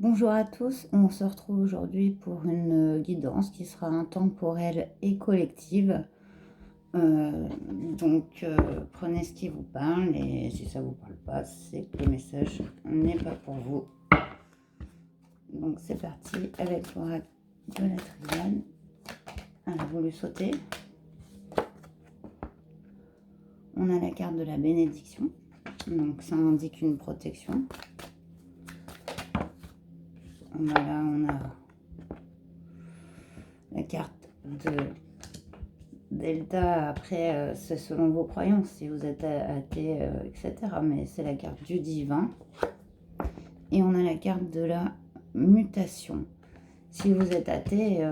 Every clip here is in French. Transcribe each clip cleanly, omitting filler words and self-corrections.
Bonjour à tous, on se retrouve aujourd'hui pour une guidance qui sera intemporelle et collective. Prenez ce qui vous parle et si ça vous parle pas, c'est que le message n'est pas pour vous. Donc c'est parti avec l'oracle de la Triade. Elle a voulu sauter. On a la carte de la bénédiction, donc ça indique une protection. Voilà, on a la carte de Delta. Après, c'est selon vos croyances, si vous êtes athée, etc. Mais c'est la carte du divin. Et on a la carte de la mutation. Si vous êtes athée,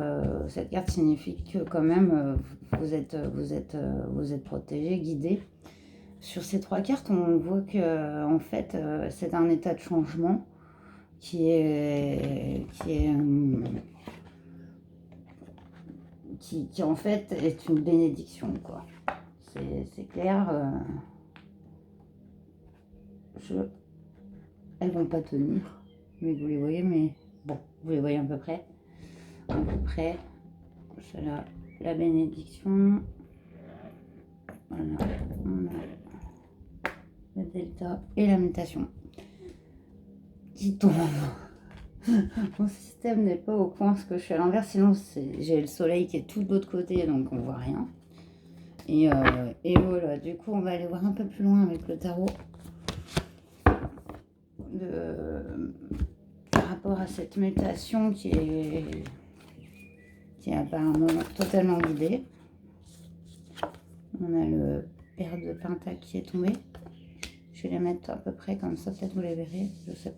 cette carte signifie que quand même, vous êtes protégé, guidé. Sur ces trois cartes, on voit que en fait, c'est un état de changement qui en fait est une bénédiction, quoi. C'est clair. Elles vont pas tenir, mais vous les voyez, mais bon, vous les voyez à peu près. À peu près. C'est la bénédiction. Voilà, on a le delta et la mutation qui tombe. Mon système n'est pas au point parce que je suis à l'envers, sinon j'ai le soleil qui est tout de l'autre côté, donc on voit rien. Et voilà, du coup on va aller voir un peu plus loin avec le tarot par rapport à cette mutation qui est apparemment totalement guidée. On a le paire de pentacles qui est tombé. Je vais les mettre à peu près comme ça, peut-être vous les verrez, je sais pas.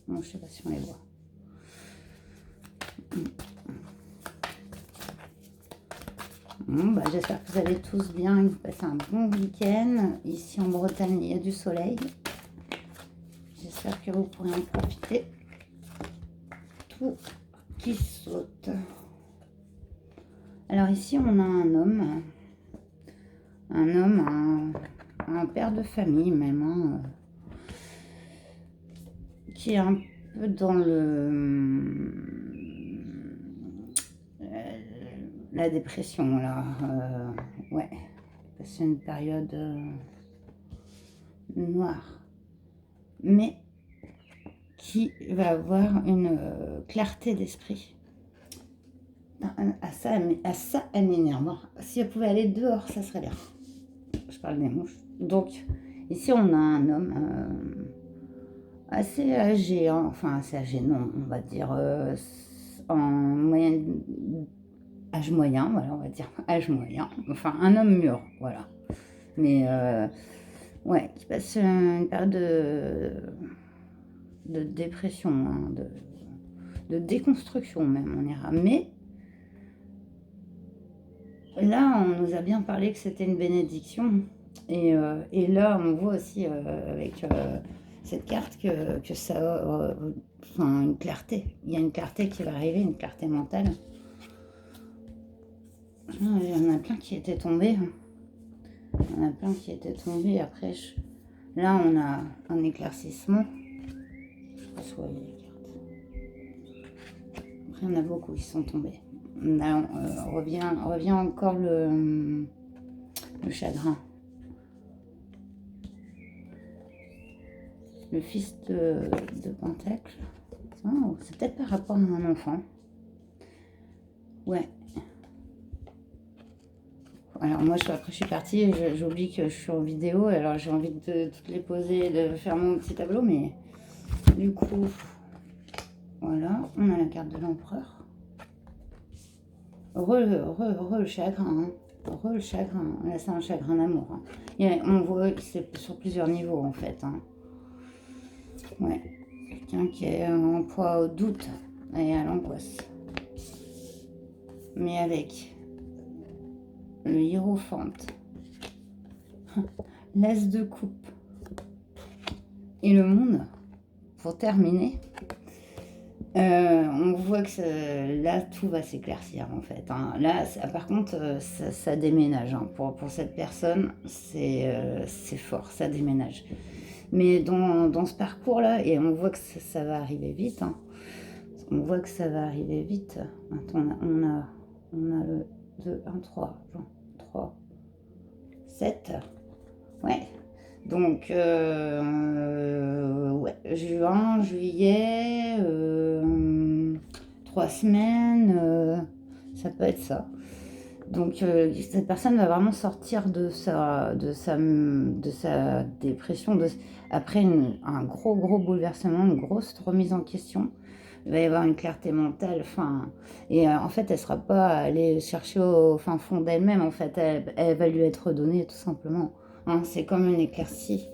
Non, je sais pas si on les voit. Bon, j'espère que vous allez tous bien, que vous passez un bon week-end. Ici en Bretagne, il y a du soleil. J'espère que vous pourrez en profiter. Tout qui saute. Alors ici, on a un homme, un père de famille même, hein, qui est un peu dans la dépression là. Ouais, c'est une période noire, mais qui va avoir une clarté d'esprit. Ça, elle m'énerve. Si elle pouvait aller dehors, ça serait bien. Je parle des mouches. Donc, ici, on a un homme assez âgé. Hein. Enfin, assez âgé, non, on va dire en moyenne... Âge moyen, voilà, on va dire âge moyen. Enfin, un homme mûr, voilà. Mais, ouais, qui passe une période de dépression, hein, de déconstruction même, on ira. Mais là, on nous a bien parlé que c'était une bénédiction. Et là, on voit aussi avec cette carte que ça enfin, une clarté. Il y a une clarté qui va arriver, une clarté mentale. Il y en a plein qui étaient tombés. Il y en a plein qui étaient tombés. Après, là, on a un éclaircissement. Je reçois les cartes. Après, il y en a beaucoup qui sont tombés. Là, revient encore le chagrin. Le fils de Pentacle. Oh, c'est peut-être par rapport à un enfant. Ouais. Alors moi, après, je suis partie, j'oublie que je suis en vidéo, alors j'ai envie de toutes les poser, de faire mon petit tableau, mais du coup, voilà, on a la carte de l'empereur. Le chagrin, hein. Le chagrin, là c'est un chagrin d'amour. Hein. On voit que c'est sur plusieurs niveaux en fait. Hein. Ouais, quelqu'un qui est en proie au doute et à l'angoisse. Mais avec le hiérophante, l'as de coupe et le monde, pour terminer, on voit que là, tout va s'éclaircir en fait. Hein. Là, par contre, ça déménage. Hein. Pour cette personne, c'est fort, ça déménage. Mais dans ce parcours-là, et on voit que ça va arriver vite, hein. On voit que ça va arriver vite. Attends, on a le 2, 1, 3, 3, 7. Ouais. Donc, ouais, juin, juillet, 3 semaines, ça peut être ça. Donc, cette personne va vraiment sortir de sa dépression, après un gros bouleversement, une grosse remise en question. Il va y avoir une clarté mentale, enfin, et en fait, elle ne sera pas allée chercher au fin fond d'elle-même, en fait, elle va lui être donnée tout simplement. Hein, c'est comme une éclaircie.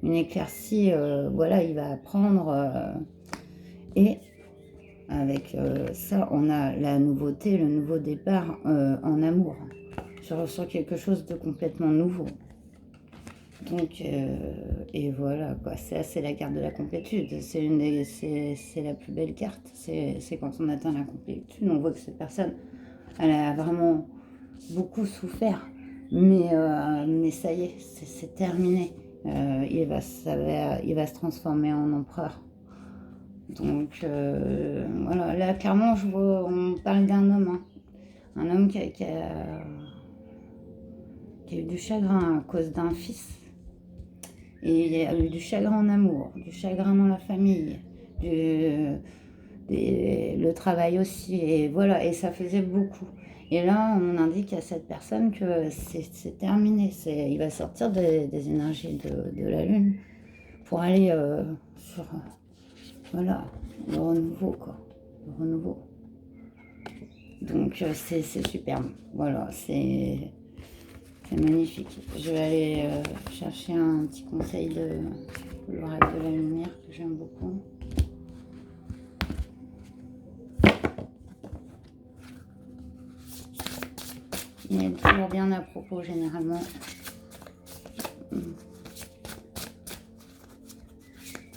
Une éclaircie, voilà, il va apprendre, et avec ça, on a la nouveauté, le nouveau départ en amour, sur quelque chose de complètement nouveau. Donc, et voilà, quoi. C'est la carte de la complétude. C'est la plus belle carte. C'est quand on atteint la complétude, on voit que cette personne, elle a vraiment beaucoup souffert. Mais ça y est, c'est terminé. Il va se transformer en empereur. Donc, voilà. Là, clairement, on parle d'un homme. Hein. Un homme qui a eu du chagrin à cause d'un fils. Et il y a eu du chagrin en amour, du chagrin dans la famille, le travail aussi. Et voilà, et ça faisait beaucoup. Et là, on indique à cette personne que c'est terminé. Il va sortir des énergies de la Lune pour aller sur, voilà, le renouveau, quoi. Le renouveau. Donc, c'est superbe. Voilà, c'est magnifique. Je vais aller chercher un petit conseil de l'oracle de la lumière que j'aime beaucoup. Il est toujours bien à propos généralement.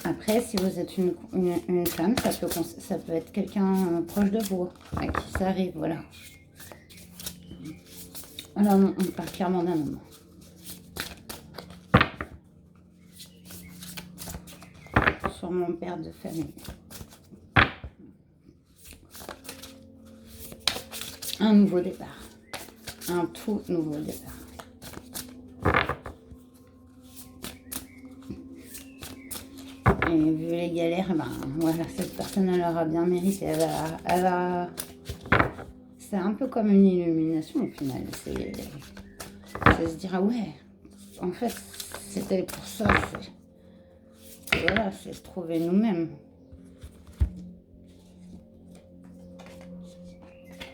Après, si vous êtes une femme, ça peut être quelqu'un proche de vous, à qui ça arrive, voilà. Alors non, on parle clairement d'un homme. Sur mon père de famille. Un nouveau départ. Un tout nouveau départ. Et vu les galères, ben voilà, cette personne, elle aura bien mérité. Elle va c'est un peu comme une illumination au final. C'est se dire, ah ouais, en fait, c'était pour ça. Voilà, c'est se trouver nous-mêmes.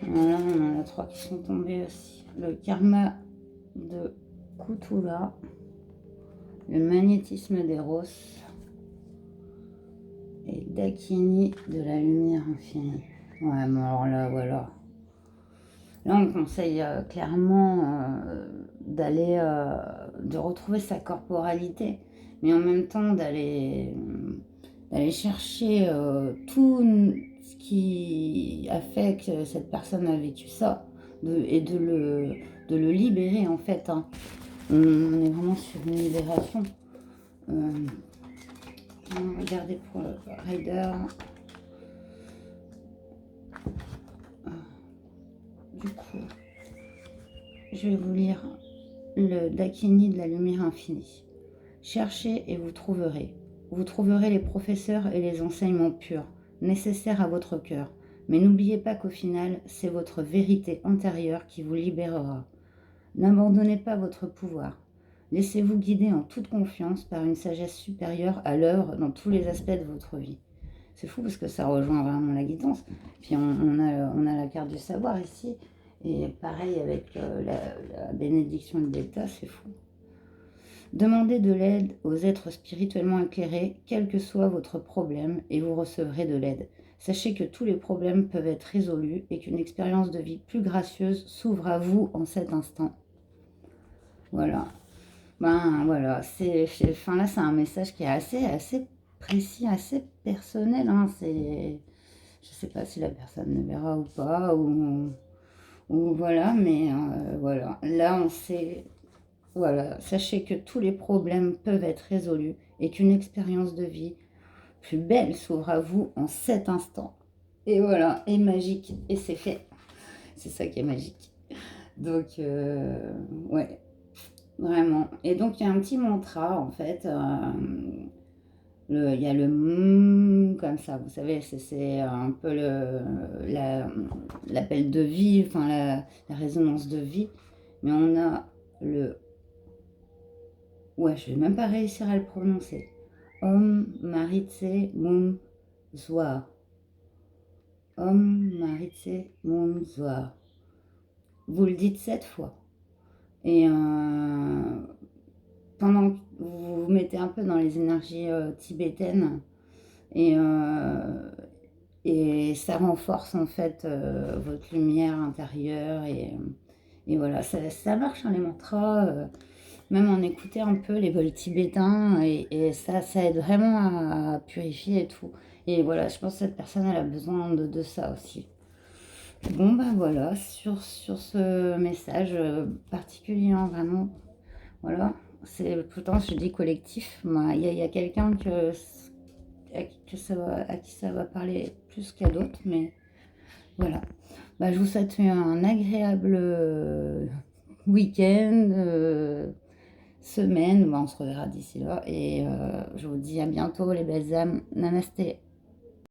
Voilà, on en a 3 qui sont tombés aussi. Le karma de Kutula, le magnétisme d'Eros et Dakini de la lumière infinie. Ouais, mais alors là, voilà. Là, on conseille clairement d'aller, de retrouver sa corporalité, mais en même temps d'aller chercher tout ce qui a fait que cette personne a vécu ça, et de le libérer en fait. Hein. On est vraiment sur une libération. Regardez pour le Rider. Du coup, je vais vous lire le Dakini de la lumière infinie. Cherchez et vous trouverez. Vous trouverez les professeurs et les enseignements purs, nécessaires à votre cœur. Mais n'oubliez pas qu'au final, c'est votre vérité intérieure qui vous libérera. N'abandonnez pas votre pouvoir. Laissez-vous guider en toute confiance par une sagesse supérieure à l'œuvre dans tous les aspects de votre vie. C'est fou parce que ça rejoint vraiment la guidance. Puis on a la carte du savoir ici. Et pareil avec la bénédiction de l'État, c'est fou. Demandez de l'aide aux êtres spirituellement éclairés, quel que soit votre problème, et vous recevrez de l'aide. Sachez que tous les problèmes peuvent être résolus et qu'une expérience de vie plus gracieuse s'ouvre à vous en cet instant. Voilà. Ben voilà, là c'est un message qui est assez précis, assez personnel. Hein. Je sais pas si la personne le verra ou pas, ou voilà, mais voilà. Là on sait voilà, sachez que tous les problèmes peuvent être résolus et qu'une expérience de vie plus belle s'ouvre à vous en cet instant. Et voilà, et magique, et c'est fait. C'est ça qui est magique. Donc, ouais, vraiment. Et donc, il y a un petit mantra, en fait. Il y a le comme ça, vous savez, c'est un peu l'appel de vie, enfin la résonance de vie. Mais on a le... Ouais, je vais même pas réussir à le prononcer. Om Maritse Mum Zwa. Om Maritse Mum Zwa. Vous le dites 7 fois. Et pendant que vous vous mettez un peu dans les énergies tibétaines, et, euh, et ça renforce en fait votre lumière intérieure. Et voilà, ça marche hein, les mantras, même en écouter un peu les vols tibétains, et ça aide vraiment à purifier et tout. Et voilà, je pense que cette personne, elle a besoin de ça aussi. Bon, ben voilà, sur ce message particulier, hein, vraiment, voilà. C'est, pourtant, je dis collectif, mais il y a quelqu'un à qui ça va parler plus qu'à d'autres, mais voilà. Bah, je vous souhaite un agréable week-end, semaine. Bah, on se reverra d'ici là. Et je vous dis à bientôt, les belles âmes. Namasté.